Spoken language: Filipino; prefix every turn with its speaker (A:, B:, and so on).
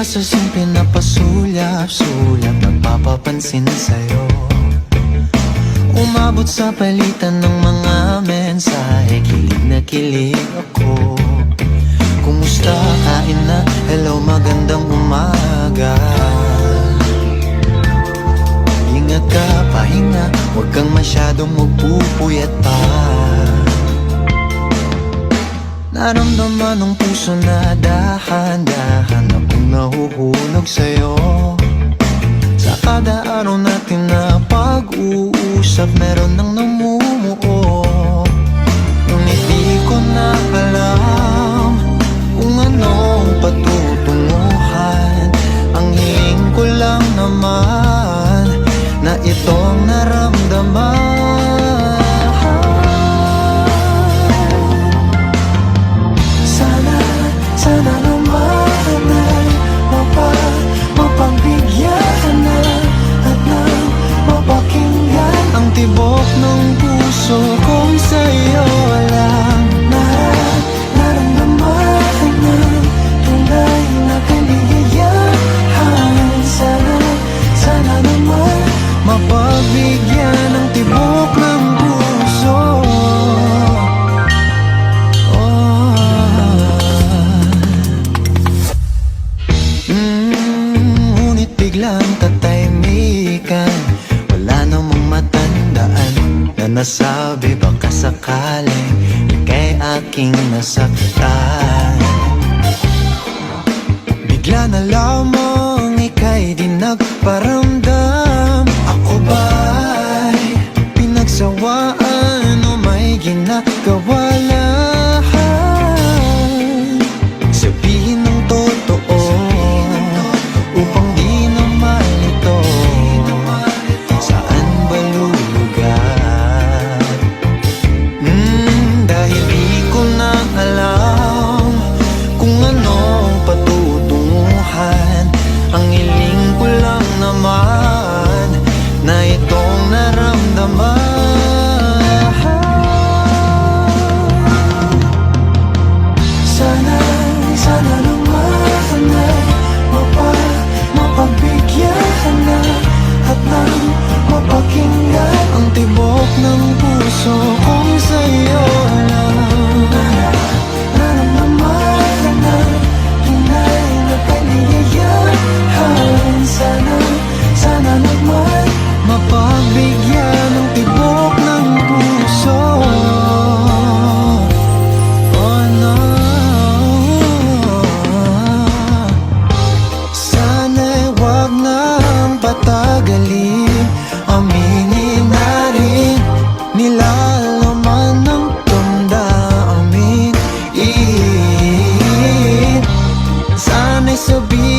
A: ba sa simple na pasulyap-sulyap nagpapapansin sa'yo? Umabot sa palitan ng mga mensahe, kilig na kilig ako. Kumusta, kain na, hello, magandang umaga. Ingat ka, pahinga, huwag kang masyadong magpupuyat pa. Naramdaman ng puso na dahan-dahan akong nahuhulog sa'yo. Sa kada araw natin na pag-uusap, meron nang namumuo. Ngunit di ko na alam kung anong patutunguhan. Ang hiling ko lang naman na itong naramdaman. Sana naman ay mapagbigyan na at nang mapakinggan ang tibok ng puso kong sa'yo lang. Naramdaman ng tunay na kaligayahan. Sana naman mapagbigyan ang tibok ng puso. Ngunit biglang tatahimikan, wala namang matandaan na nasabi baka sakaling ika'y aking nasaktan. Bigla na lamang ika'y di nagparamdam. Ako ba'y pinagsawaan o may ginagawa lang? Sabihin ng totoo upang di na malito. Saan ba lulugar? Dahil di ko na alam kung anong patutunguhan. Ang hiling ko lang naman na itong naramdaman. Sana naman ay mapagbigyan na at nang mapakinggan ang tibok ng puso kong sa'yo lang. Naramdaman na tunay na kaligayahan. Sana naman mapagbigyan ang tibok ng puso. Oh no, sana'y wag nang patagalin. Aminin na rin nilalaman ng damdamin. Sana'y sabihin